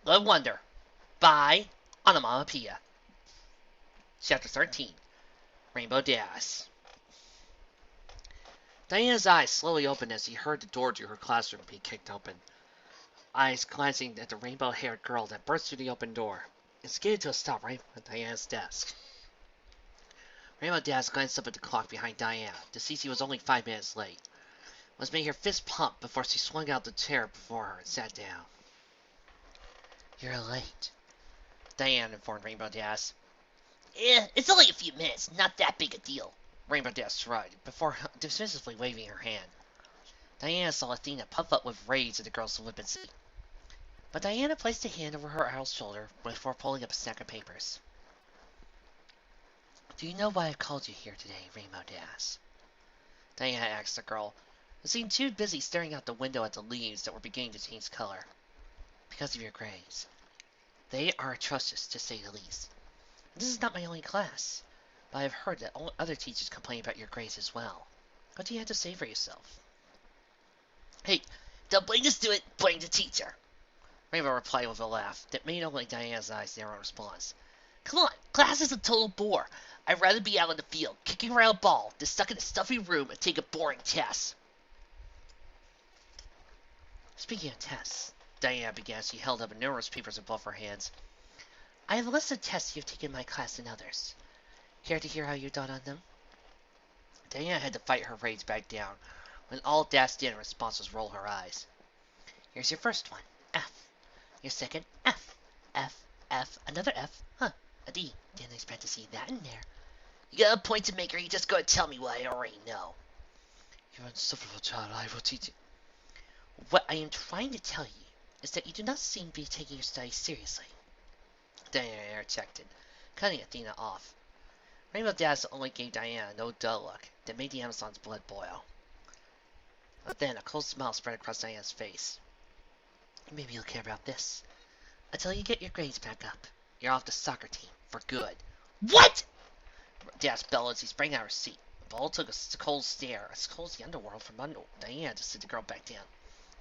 The Wonder by Onomonopia. Chapter 13. Rainbow Dash. Diana's eyes slowly opened as he heard the door to her classroom be kicked open. Eyes glancing at the rainbow-haired girl that burst through the open door. It skidded to a stop right at Diana's desk. Rainbow Dash glanced up at the clock behind Diana to see she was only 5 minutes late. Was making her fist pump before she swung out the chair before her and sat down. "You're late," Diana informed Rainbow Dash. It's only a few minutes, not that big a deal. Rainbow Dash shrugged, before dismissively waving her hand. Diana saw Athena puff up with rage at the girl's flippancy. But Diana placed a hand over her idol's shoulder before pulling up a stack of papers. "Do you know why I called you here today, Rainbow Dash?" Diana asked the girl, who seemed too busy staring out the window at the leaves that were beginning to change color. "Because of your grades. They are atrocious, to say the least. This is not my only class, but I have heard that other teachers complain about your grades as well. What do you have to say for yourself?" "Hey, don't blame the student, blame the teacher," Rainbow replied with a laugh that made only Diana's eyes narrow in response. "Come on, class is a total bore. I'd rather be out in the field, kicking around a ball, than stuck in a stuffy room and take a boring test." "Speaking of tests," Diana began as she held up numerous papers above her hands, "I have a list of tests you've taken in my class and others. Care to hear how you've done on them?" Diana had to fight her rage back down, when all Dash did in response was roll her eyes. "Here's your first one, F. Your second, F. F, F, another F, huh, a D. Didn't expect to see that in there. You got a point to make, or you just gonna tell me what I already know?" "You're insufferable, child. I will teach you." "What I am trying to tell you is that you do not seem to be taking your studies seriously," Diana interjected, cutting Athena off. Rainbow Dash only gave Diana no dull look that made the Amazon's blood boil. But then a cold smile spread across Diana's face. "Maybe you'll care about this. Until you get your grades back up, you're off the soccer team for good." "What?" Dash bellowed as he sprang out of her seat. Ball took a cold stare, as cold as the underworld, from under Diana to sit the girl back down.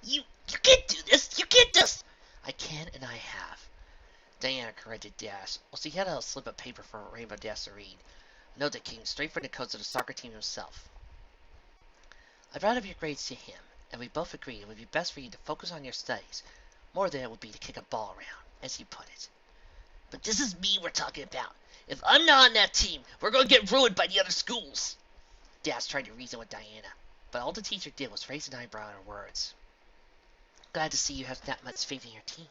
You can't do this! You can't just... "I can and I have," Diana corrected Dash, while she held out a slip of paper for Rainbow Dash to read. A note that came straight from the coach of the soccer team himself. "I brought up your grades to him, and we both agreed it would be best for you to focus on your studies, more than it would be to kick a ball around, as he put it." "But this is me we're talking about. If I'm not on that team, we're gonna get ruined by the other schools." Dash tried to reason with Diana, but all the teacher did was raise an eyebrow at her words. "Glad to see you have that much faith in your team."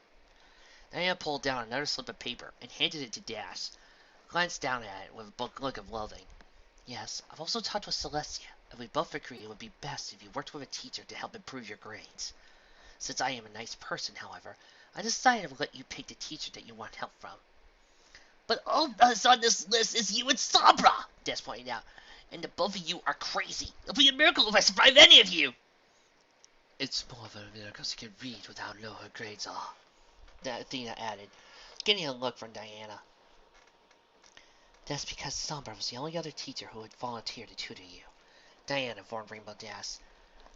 Diana pulled down another slip of paper and handed it to Dash, glanced down at it with a look of loathing. "Yes, I've also talked with Celestia, and we both agree it would be best if you worked with a teacher to help improve your grades. Since I am a nice person, however, I decided to let you pick the teacher that you want help from." "But all that's on this list is you and Sabra," Dash pointed out. "And the both of you are crazy. It'll be a miracle if I survive any of you." "It's more of a miracle she can read without how low her grades are," Athena added, getting a look from Diana. "That's because Sombra was the only other teacher who would volunteer to tutor you," Diana informed Rainbow Dash.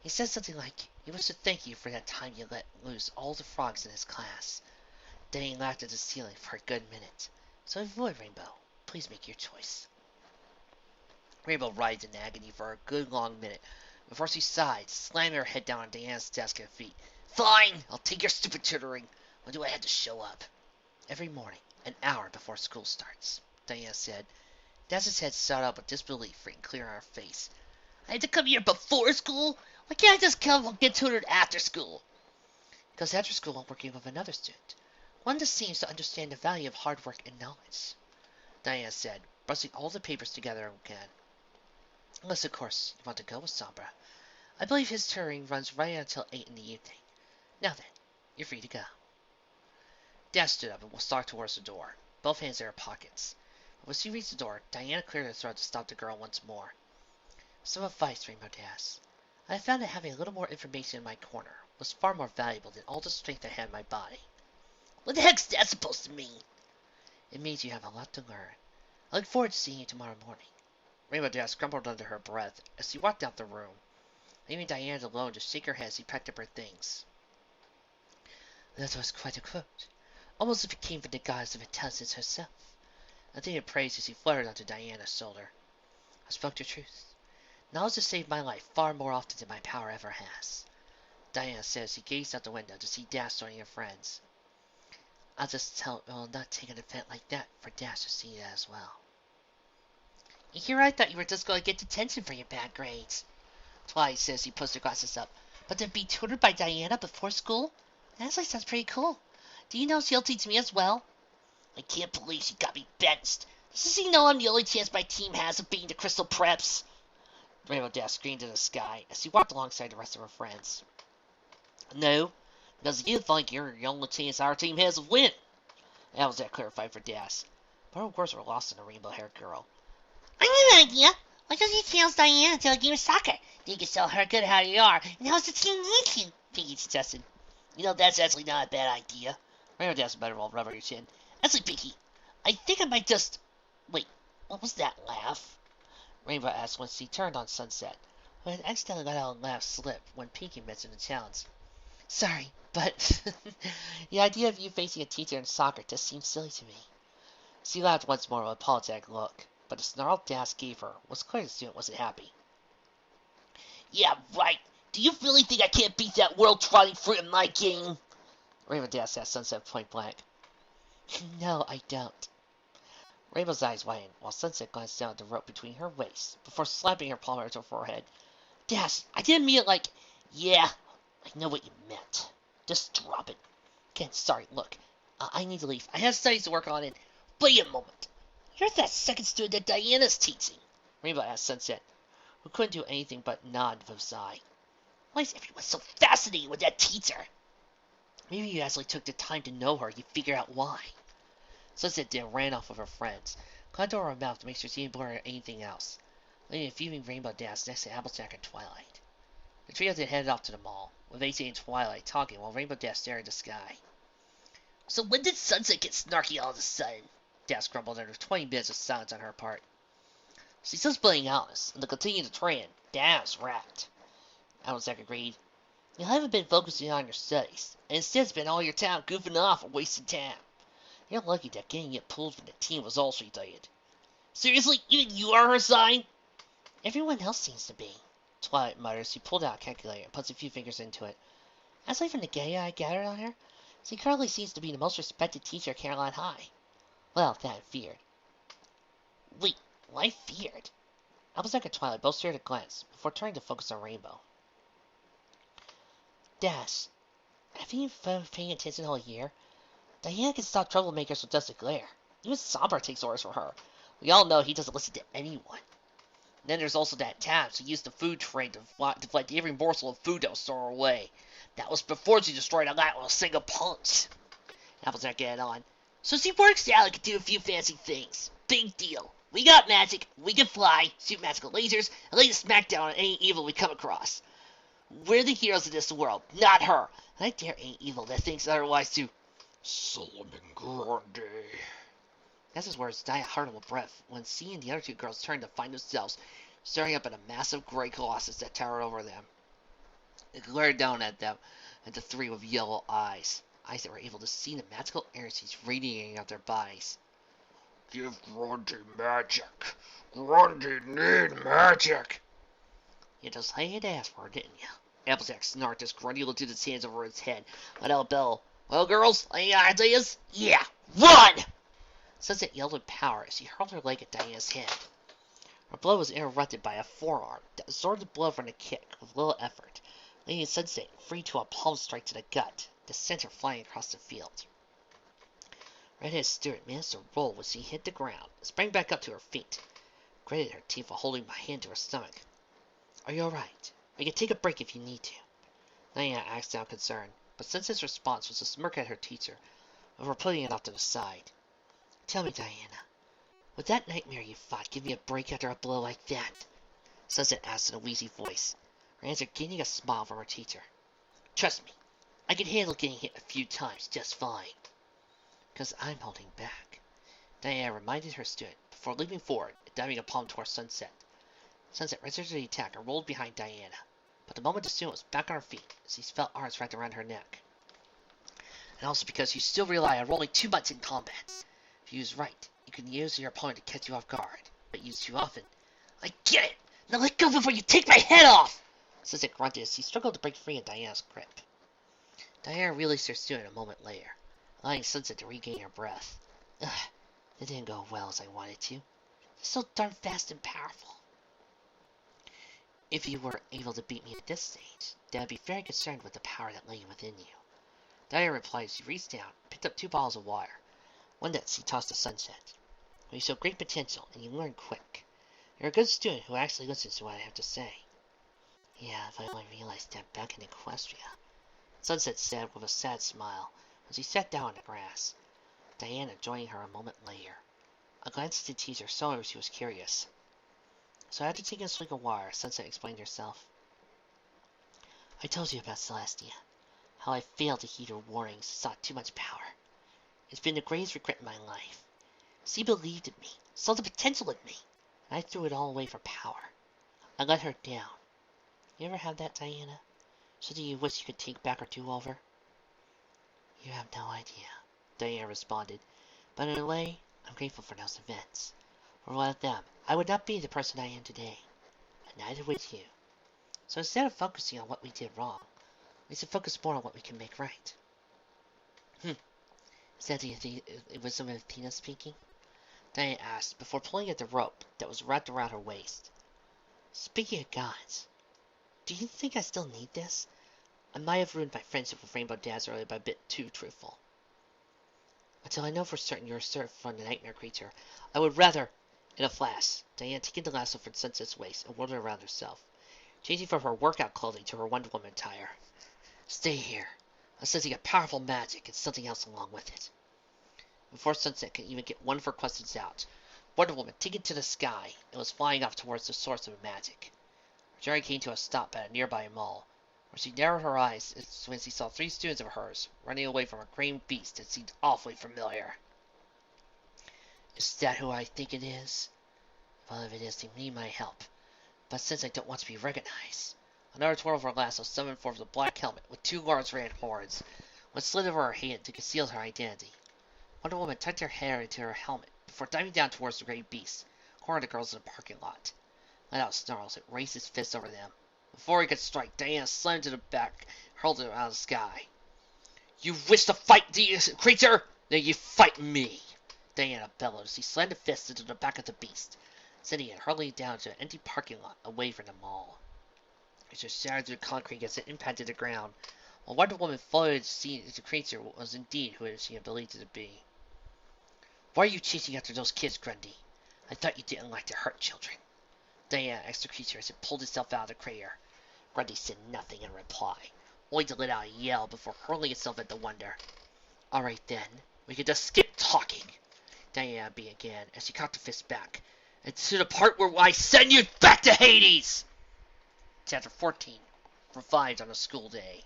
"He said something like, he was to thank you for that time you let loose all the frogs in his class." Then he laughed at the ceiling for a good minute. "So avoid Rainbow. Please make your choice." Rainbow writhed in agony for a good long minute before she sighed, slamming her head down on Diana's desk and feet. "Fine, I'll take your stupid tutoring. When do I have to show up?" "Every morning, an hour before school starts," Diana said. Dash's head shot up with disbelief written clear on her face. "I have to come here before school? Why can't I just come and get tutored after school?" "Because after school I'm working with another student, one that seems to understand the value of hard work and knowledge," Diana said, brushing all the papers together again. "Unless, of course, you want to go with Sombra. I believe his tutoring runs right until 8 in the evening. Now then, you're free to go." Dash stood up and stalked towards the door, both hands in her pockets. But when she reached the door, Diana cleared her throat to stop the girl once more. "Some advice, Rainbow Dash. I have found that having a little more information in my corner was far more valuable than all the strength I had in my body." "What the heck's that supposed to mean?" "It means you have a lot to learn. I look forward to seeing you tomorrow morning." Rainbow Dash grumbled under her breath as she walked out the room, leaving Diana alone to shake her head as she packed up her things. "That was quite a quote. almost if it came from the goddess of intelligence herself. I think it praised as he fluttered onto Diana's shoulder. I spoke the truth. Knowledge has saved my life far more often than my power ever has. Diana said as he gazed out the window to see Dash joining her friends. I'll just tell it will not take an event like that for Dash to see that as well. Here I thought you were just going to get detention for your bad grades. Twilight says he puts her glasses up. But to be tutored by Diana before school? That actually sounds pretty cool. Do you know she'll teach me as well? I can't believe she got me benched. Does he know I'm the only chance my team has of beating the Crystal Preps? Rainbow Dash screamed in the sky as he walked alongside the rest of her friends. No, because you think you're the only chance our team has of winning. That was clarified for Dash. But her words were lost in the rainbow-haired girl. I have an idea. Why don't you challenge Diana to a game of soccer? Then you can show her good how you are, and how's the team need you? Pinky suggested. You know, that's actually not a bad idea. Rainbow Dash better roll rubber your chin. Actually, Pinky, I think I might just... Wait, what was that laugh? Rainbow asked once he turned on Sunset, who had accidentally let out a laugh slip when Pinky mentioned the challenge. Sorry, but the idea of you facing a teacher in soccer just seems silly to me. She laughed once more with an apologetic look, but the snarl Dash gave her was clear the student wasn't happy. Yeah, right. Do you really think I can't beat that world-trotting fruit in my game? Rainbow Dash asked Sunset point blank. No, I don't. Rainbow's eyes widened, while Sunset glanced down at the rope between her waists, before slapping her palm onto her forehead. Dash, I didn't mean it like... Yeah, I know what you meant. Just drop it. Again, sorry, look. I need to leave. I have studies to work on, and... Wait a moment. You're that second student that Diana's teaching. Rainbow asked Sunset, who couldn't do anything but nod with a sigh. Why is everyone so fascinated with that teacher? Maybe you actually took the time to know her, you figured out why. Sunset then ran off with her friends, climbed over her mouth to make sure she didn't blur out anything else, leaving a fuming Rainbow Dash next to Applejack and Twilight. The trio then headed off to the mall, with AC and Twilight talking while Rainbow Dash stared at the sky. So when did Sunset get snarky all of a sudden? Dash grumbled after 20 minutes of silence on her part. She's just playing honest, and to continue the trend, Dash right. Applejack agreed. You haven't been focusing on your studies, and instead spent all your time goofing off and wasting time. You're lucky that getting it pulled from the team was all she did. Seriously? Even you are her sign? Everyone else seems to be. Twilight mutters. She pulled out a calculator and puts a few fingers into it. Aside from the data I gathered on her, she currently seems to be the most respected teacher at Canterlot High. Well, that feared. Wait, why feared? Applejack and Twilight both shared a glance before turning to focus on Rainbow. Dash, have you been paying attention the whole year? Diana can stop troublemakers with just a glare. Even Sombra takes orders from her. We all know he doesn't listen to anyone. And then there's also that Tabs who used the food trade to deflect every morsel of food that was thrown away. That was before she destroyed a lot with a single punch. Applejack added on. So she works out and can do a few fancy things. Big deal. We got magic, we can fly, shoot magical lasers, and lay the smackdown on any evil we come across. We're the heroes of this world, not her. And I dare any evil that thinks otherwise to... Solomon Grundy. That's his words died hard on a breath when seeing the other two girls turn to find themselves staring up at a massive gray colossus that towered over them. It glared down at them, at the three with yellow eyes that were able to see the magical energies radiating out their bodies. Give Grundy magic. Grundy need magic. You just had to ask for it, didn't you? Applejack snarked as Grundy lifted his hands over his head, let out a bell. Well, girls, any ideas? Yeah, run! Sunset yelled with power as she hurled her leg at Diana's head. Her blow was interrupted by a forearm that absorbed the blow from a kick with little effort, leaving Sunset free to a palm strike to the gut, the center flying across the field. Redheaded Stewart managed to roll as she hit the ground, sprang back up to her feet, gritted her teeth while holding my hand to her stomach. Are you alright? We can take a break if you need to. Diana asked without concern, but Sunset's response was a smirk at her teacher, before putting it off to the side. Tell me, Diana, would that nightmare you fought give me a break after a blow like that? Sunset asked in a wheezy voice, her answer gaining a smile from her teacher. Trust me, I can handle getting hit a few times just fine. Because I'm holding back. Diana reminded her student before leaping forward and diving a palm towards Sunset. Sunset resisted the attack and rolled behind Diana, but the moment the student was back on her feet, she felt arms wrapped around her neck. and also because you still rely on rolling too much in combat. If you use right, you can use your opponent to catch you off guard, but use too often. I get it! Now let go before you take my head off! Sunset grunted as he struggled to break free of Diana's grip. Diana released her student a moment later, allowing Sunset to regain her breath. Ugh, that didn't go well as I wanted to. You're so darn fast and powerful. If you were able to beat me at this stage, then I'd be very concerned with the power that lay within you. Diana replied as she reached down and picked up 2 bottles of water, one that she tossed to Sunset. Well, you show great potential, and you learn quick. You're a good student who actually listens to what I have to say. Yeah, if I only realized that back in Equestria, Sunset said with a sad smile as he sat down on the grass, Diana joining her a moment later. A glance at the teacher showed her she was curious. So after taking a swig of water, Sunset explained herself. I told you about Celestia, how I failed to heed her warnings, sought too much power. It's been the greatest regret in my life. She believed in me, saw the potential in me, and I threw it all away for power. I let her down. You ever have that, Diana? Something you wish you could take back or do over? You have no idea, Diana responded, but in a way, I'm grateful for those events. For without them, I would not be the person I am today, and neither would you. So instead of focusing on what we did wrong, we should focus more on what we can make right. Is that the wisdom of Athena speaking? Diana asked, before pulling at the rope that was wrapped around her waist. Speaking of gods, do you think I still need this? I might have ruined my friendship with Rainbow Dads earlier by a bit too truthful. Until I know for certain you're a servant from the nightmare creature, I would rather... In a flash, Diana taken the lasso from Sunset's waist and whirled it around herself, changing from her workout clothing to her Wonder Woman attire. Stay here. I'm sensing a powerful magic and something else along with it. Before Sunset could even get one of her questions out, Wonder Woman took it to the sky and was flying off towards the source of the magic. Her journey came to a stop at a nearby mall, where she narrowed her eyes when she saw 3 students of hers running away from a green beast that seemed awfully familiar. Is that who I think it is? Well, if it is, they need my help. But since I don't want to be recognized, another twirl of her lasso summoned forth a black helmet with 2 large red horns, which slid over her hand to conceal her identity. Wonder Woman tucked her hair into her helmet before diving down towards the great beast, cornering the girls in the parking lot. Let out snarls, it raised its fist over them. Before he could strike, Diana slammed to the back, hurled it out of the sky. You wish to fight the creature? Then you fight me! Diana bellowed as he slammed a fist into the back of the beast, sending it hurtling down to an empty parking lot away from the mall. It just shattered through the concrete as it impacted the ground, while Wonder Woman floated to see if the creature was indeed who she had believed it to be. Why are you chasing after those kids, Grundy? I thought you didn't like to hurt children. Diana asked the creature as it pulled itself out of the crater. Grundy said nothing in reply, only to let out a yell before hurling itself at the Wonder. Alright then, we can just skip talking. Diana began as she cocked the fist back. And to the part where I send you back to Hades! Chapter 14. Revived on a school day.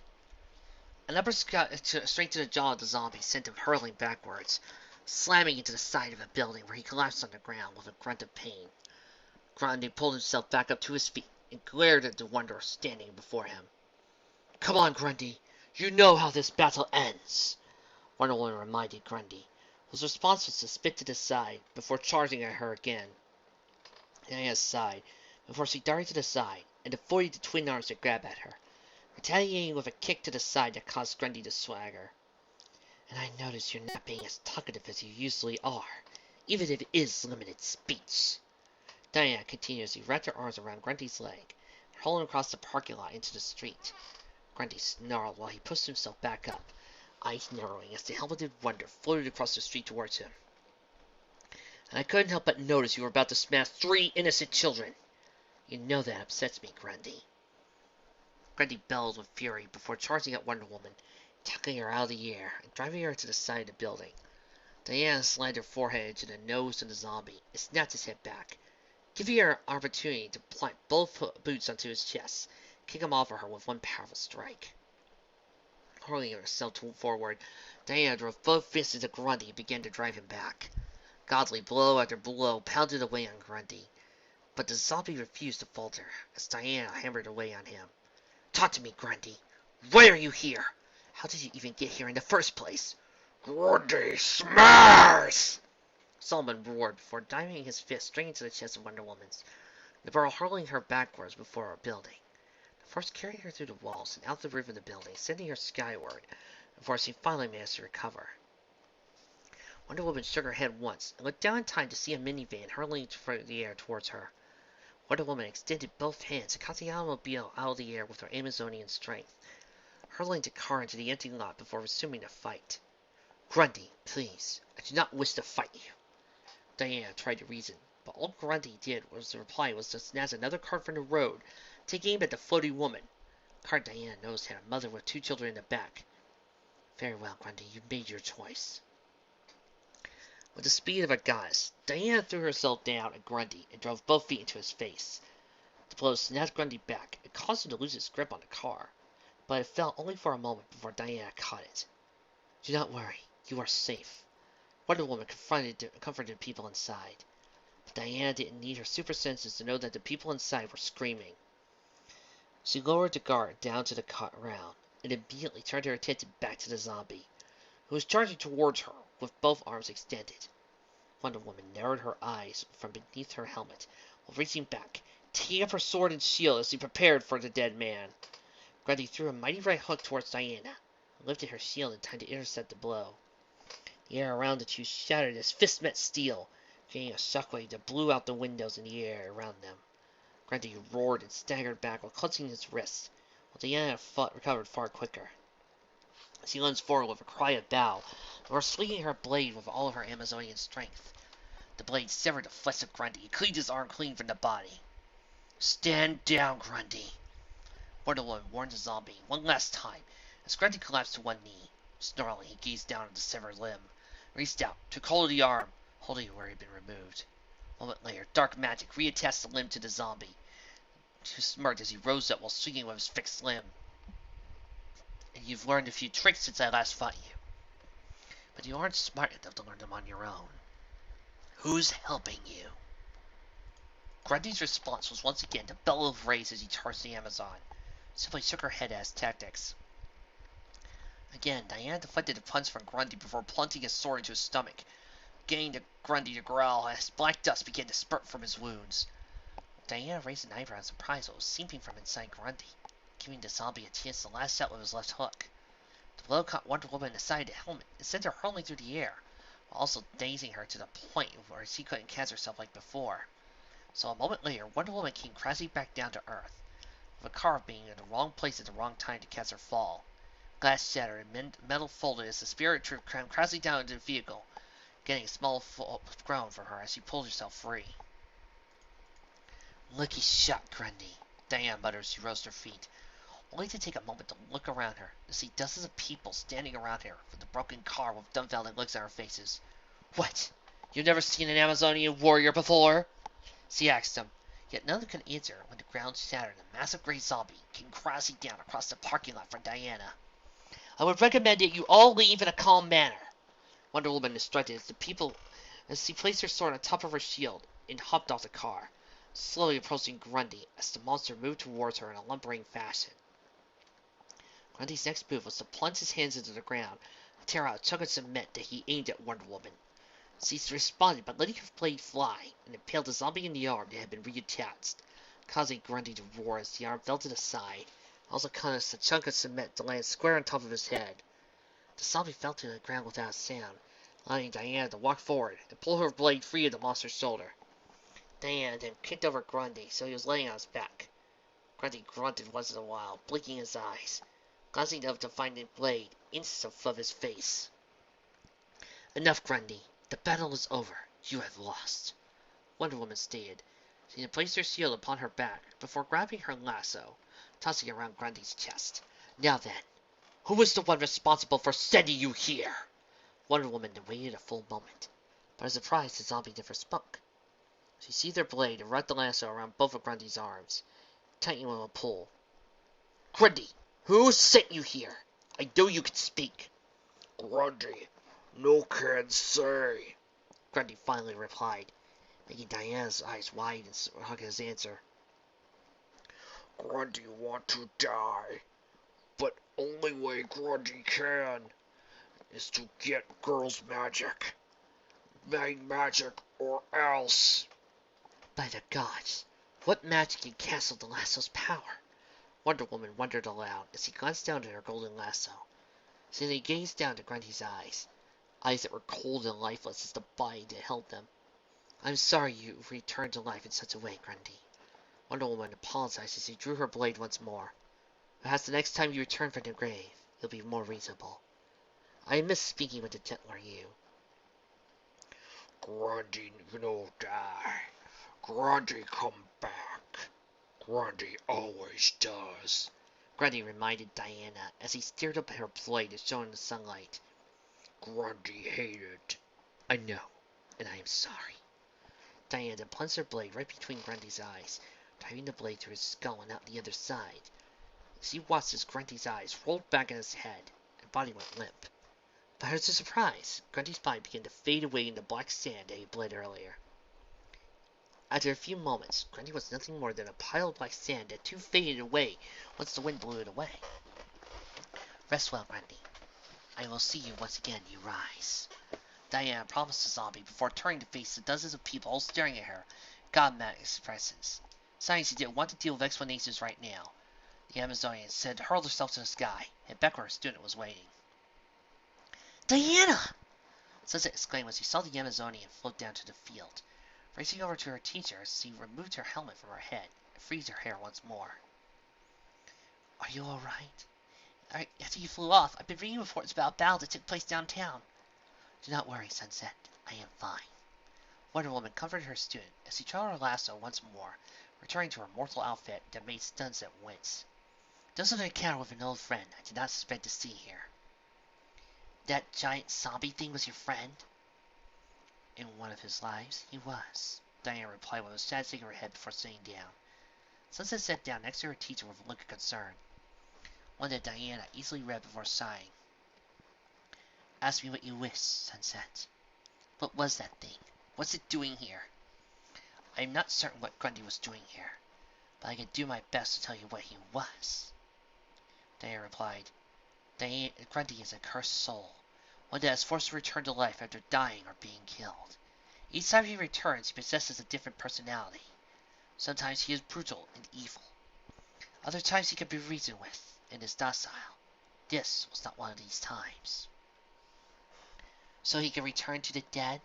An upper straight to the jaw of the zombie sent him hurling backwards, slamming into the side of a building where he collapsed on the ground with a grunt of pain. Grundy pulled himself back up to his feet and glared at the Wanderer standing before him. Come on, Grundy. You know how this battle ends, Wonder Woman reminded Grundy, whose response was to spit to the side before charging at her again. Diana's sighed before she darted to the side and avoided the twin arms that grabbed at her, retaliating with a kick to the side that caused Grundy to swagger. And I notice you're not being as talkative as you usually are, even if it is limited speech. Diana continuously wrapped her arms around Grundy's leg, and hurled him across the parking lot into the street. Grundy snarled while he pushed himself back up, eyes narrowing as the helmeted Wonder floated across the street towards him. And I couldn't help but notice you were about to smash 3 innocent children. You know that upsets me, Grundy. Grundy bellowed with fury before charging at Wonder Woman, tackling her out of the air and driving her to the side of the building. Diana slammed her forehead into the nose of the zombie and snapped his head back, giving her an opportunity to plant both boots onto his chest, kick him off of her with one powerful strike. Hurling herself forward, Diana drove both fists into Grundy and began to drive him back. Godly blow after blow pounded away on Grundy, but the zombie refused to falter as Diana hammered away on him. Talk to me, Grundy. Why are you here? How did you even get here in the first place? Grundy, smash! Solomon roared before diving his fist straight into the chest of Wonder Woman's, the barrel hurling her backwards before a building. The force carried her through the walls and out the roof of the building, sending her skyward, before she finally managed to recover. Wonder Woman shook her head once and looked down in time to see a minivan hurling through the air towards her. Wonder Woman extended both hands and caught the automobile out of the air with her Amazonian strength, hurling the car into the empty lot before resuming the fight. Grundy, please, I do not wish to fight you. Diana tried to reason, but all Grundy did was to reply was to snatch another car from the road, take aim at the floating woman. The car Diana noticed had a mother with 2 children in the back. Very well, Grundy, you made your choice. With the speed of a goddess, Diana threw herself down at Grundy and drove both feet into his face. The blow snapped Grundy back and caused him to lose his grip on the car, but it fell only for a moment before Diana caught it. Do not worry, you are safe. Wonder Woman comforted people inside. But Diana didn't need her super senses to know that the people inside were screaming. She lowered the guard down to the ground and immediately turned her attention back to the zombie, who was charging towards her with both arms extended. Wonder Woman narrowed her eyes from beneath her helmet while reaching back, taking up her sword and shield as she prepared for the dead man. Grundy threw a mighty right hook towards Diana and lifted her shield in time to intercept the blow. The air around the two shattered as fists met steel, creating a shockwave that blew out the windows in the air around them. Grundy roared and staggered back while clutching his wrists, while Diana recovered far quicker. She lunged forward with a cry of bow, before swinging her blade with all of her Amazonian strength. The blade severed the flesh of Grundy and cleaved his arm clean from the body. Stand down, Grundy. Wonder Woman warned the zombie one last time, as Grundy collapsed to one knee. Snarling, he gazed down at the severed limb, reached out, took hold of the arm, holding it where it had been removed. A moment later, dark magic reattached the limb to the zombie, who smirked as he rose up while swinging with his fixed limb. And you've learned a few tricks since I last fought you. But you aren't smart enough to learn them on your own. Who's helping you? Grundy's response was once again to bellow of rage as he charged the Amazon. Simply shook her head at his tactics. Again, Diana deflected a punch from Grundy before plunging his sword into his stomach, getting Grundy to growl as black dust began to spurt from his wounds. Diana raised an eyebrow in surprise at what was seeping from inside Grundy, giving the zombie a chance to lash out with his left hook. The blow caught Wonder Woman in the side of the helmet and sent her hurling through the air, while also dazing her to the point where she couldn't catch herself like before. So a moment later, Wonder Woman came crashing back down to Earth, with a car being in the wrong place at the wrong time to catch her fall. Glass shattered and metal folded as the spirit troop came crashing down into the vehicle, getting a small groan from her as she pulled herself free. Lucky shot, Grundy, Diana muttered as she rose to her feet, only to take a moment to look around her, to see dozens of people standing around her with the broken car with dumbfounded looks on their faces. What? You've never seen an Amazonian warrior before? She asked them, yet none of them could answer when the ground shattered and a massive grey zombie came crashing down across the parking lot from Diana. I would recommend that you all leave in a calm manner, Wonder Woman instructed as she placed her sword on top of her shield and hopped off the car, slowly approaching Grundy as the monster moved towards her in a lumbering fashion. Grundy's next move was to plunge his hands into the ground and tear out a chunk of cement that he aimed at Wonder Woman. She responded by letting her blade fly and impaled the zombie in the arm that had been reattached, causing Grundy to roar as the arm fell to the side, also caused a chunk of cement to land square on top of his head. The zombie fell to the ground without a sound, allowing Diana to walk forward and pull her blade free of the monster's shoulder. Diana then kicked over Grundy so he was laying on his back. Grundy grunted once in a while, blinking his eyes, causing them to find the blade inches above his face. Enough, Grundy. The battle is over. You have lost, Wonder Woman stated. She had placed her shield upon her back before grabbing her lasso, tossing it around Grundy's chest. Now then, who was the one responsible for sending you here? Wonder Woman waited a full moment, but was surprised the zombie never spoke. She seized her blade and wrapped the lasso around both of Grundy's arms, tightening with a pull. Grundy, who sent you here? I know you can speak. Grundy, no can say, Grundy finally replied, making Diana's eyes wide and hug his answer. Grundy want to die, but only way Grundy can is to get girls' magic. Main magic or else. By the gods, what magic can cancel the lasso's power? Wonder Woman wondered aloud as he glanced down at her golden lasso. Then he gazed down to Grundy's eyes that were cold and lifeless as the body that held them. I'm sorry you returned to life in such a way, Grundy. Wonder Woman apologized as he drew her blade once more. Perhaps the next time you return from the grave, you'll be more reasonable. I miss speaking with the gentler you. Grundy no die. Grundy come back. Grundy always does. Grundy reminded Diana as he stared up at her blade as shown in the sunlight. Grundy hated. I know, and I am sorry. Diana then plunged her blade right between Grundy's eyes, driving the blade through his skull and out the other side. As he watched as Grundy's eyes rolled back in his head, and body went limp. But as a surprise, Grundy's body began to fade away in the black sand that he bled earlier. After a few moments, Grundy was nothing more than a pile of black sand that too faded away once the wind blew it away. Rest well, Grundy. I will see you once again you rise. Diana promised the zombie before turning to face the dozens of people all staring at her, God-mad expressions. Besides, he didn't want to deal with explanations right now. The Amazonian said hurled herself to the sky, and Becker, her student, was waiting. Diana! Sunset exclaimed as he saw the Amazonian float down to the field. Racing over to her teacher, she removed her helmet from her head and freed her hair once more. Are you all right? After you flew off, I've been reading reports about a battle that took place downtown. Do not worry, Sunset. I am fine. Wonder Woman comforted her student as she tried her lasso once more, returning to her mortal outfit that made Sunset wince. Just an encounter with an old friend I did not suspect to see here. That giant zombie thing was your friend? In one of his lives, he was, Diana replied with a sad shake of her head before sitting down. Sunset sat down next to her teacher with a look of concern, one that Diana easily read before sighing. Ask me what you wish, Sunset. What was that thing? What's it doing here? I am not certain what Grundy was doing here, but I can do my best to tell you what he was. Diana replied, Grundy is a cursed soul, one that is forced to return to life after dying or being killed. Each time he returns, he possesses a different personality. Sometimes he is brutal and evil. Other times he can be reasoned with and is docile. This was not one of these times. So he can return to the dead?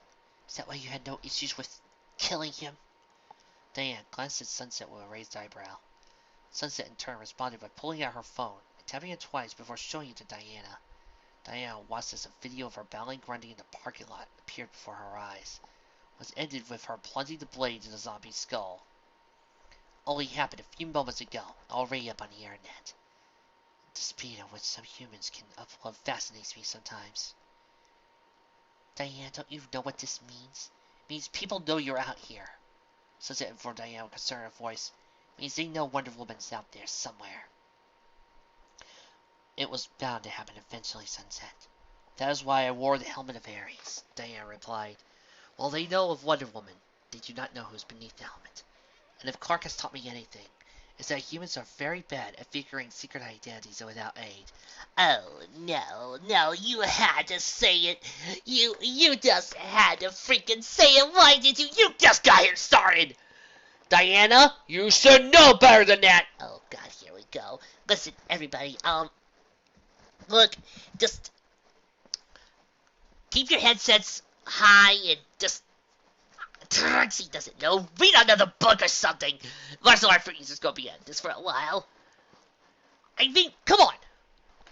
Is that why you had no issues with killing him? Diana glanced at Sunset with a raised eyebrow. Sunset in turn responded by pulling out her phone and tapping it twice before showing it to Diana. Diana watched as a video of her battling Grundy in the parking lot appeared before her eyes, which ended with her plunging the blade into the zombie's skull. Only happened a few moments ago, already up on the internet. The speed at which some humans can upload fascinates me sometimes. Diana, don't you know what this means? It means people know you're out here. Sunset informed Diana with a concerned voice. It means they know Wonder Woman's out there somewhere. It was bound to happen eventually, Sunset. That is why I wore the helmet of Ares, Diana replied. While they know of Wonder Woman, they do not know who is beneath the helmet. And if Clark has taught me anything, it's that humans are very bad at figuring secret identities without aid. Oh, no, you had to say it. You just had to freaking say it. Why did you? You just got here started. Diana, you should know better than that. Oh, God, here we go. Listen, everybody, look, just keep your headsets high and just, she doesn't know, read another book or something. Martial art freeze is gonna be at this for a while. I mean, come on!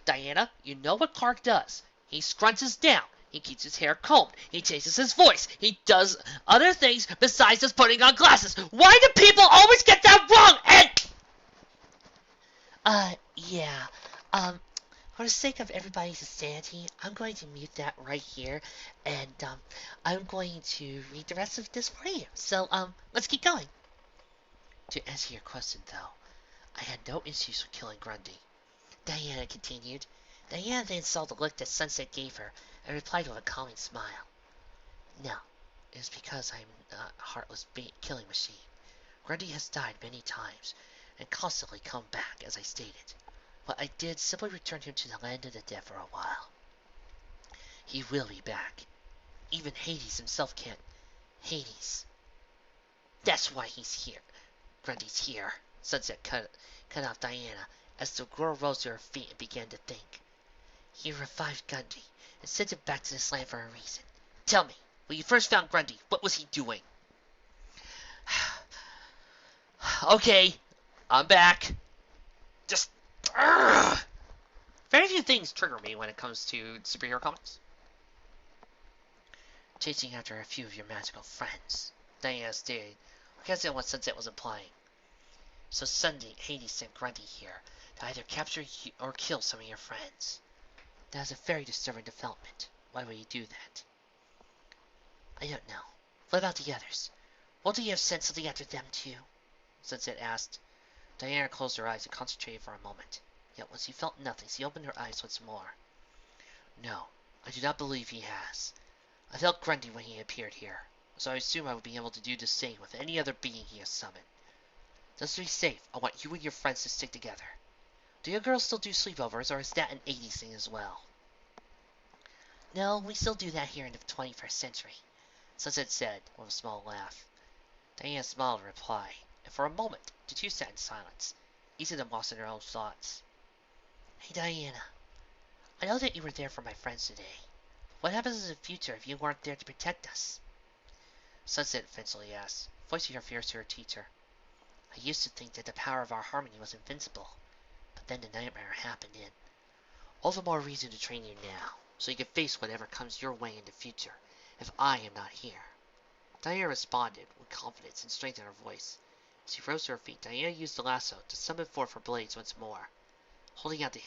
Diana, you know what Clark does. He scrunches down. He keeps his hair combed. He changes his voice. He does other things besides just putting on glasses. Why do people always get that wrong? Yeah, for the sake of everybody's sanity, I'm going to mute that right here, and, I'm going to read the rest of this for you. So, let's keep going. To answer your question, though, I had no issues with killing Grundy. Diana continued. Diana then saw the look that Sunset gave her, and replied with a calming smile. No, it is because I am not a heartless killing machine. Grundy has died many times, and constantly come back, as I stated. What I did simply returned him to the land of the dead for a while. He will be back. Even Hades himself can't. Hades. That's why he's here. Grundy's here. Sunset cut off Diana as the girl rose to her feet and began to think. He revived Grundy and sent him back to this land for a reason. Tell me, when you first found Grundy, what was he doing? Okay, I'm back. Just... Very few things trigger me when it comes to superhero comics. Chasing after a few of your magical friends, Diana stated. I can't say what Sunset was implying. So Sunday, Hades sent Grundy here to either capture or kill some of your friends. That is a very disturbing development. Why would he do that? I don't know. What about the others? Won't he have sent something after them too? Sunset asked. Diana closed her eyes and concentrated for a moment. Yet when she felt nothing, she opened her eyes once more. No, I do not believe he has. I felt Grundy when he appeared here, so I assume I would be able to do the same with any other being he has summoned. Just to be safe, I want you and your friends to stick together. Do your girls still do sleepovers, or is that an 80s thing as well? No, we still do that here in the 21st century, Sunset said, with a small laugh. Diana smiled in reply, and for a moment the two sat in silence, each of them lost in their own thoughts. Hey Diana, I know that you were there for my friends today. What happens in the future if you weren't there to protect us? Sunset eventually asked, voicing her fears to her teacher. I used to think that the power of our harmony was invincible, but then the nightmare happened and all the more reason to train you now, so you can face whatever comes your way in the future, if I am not here. Diana responded with confidence and strength in her voice. As she rose to her feet, Diana used the lasso to summon forth her blades once more. Holding out the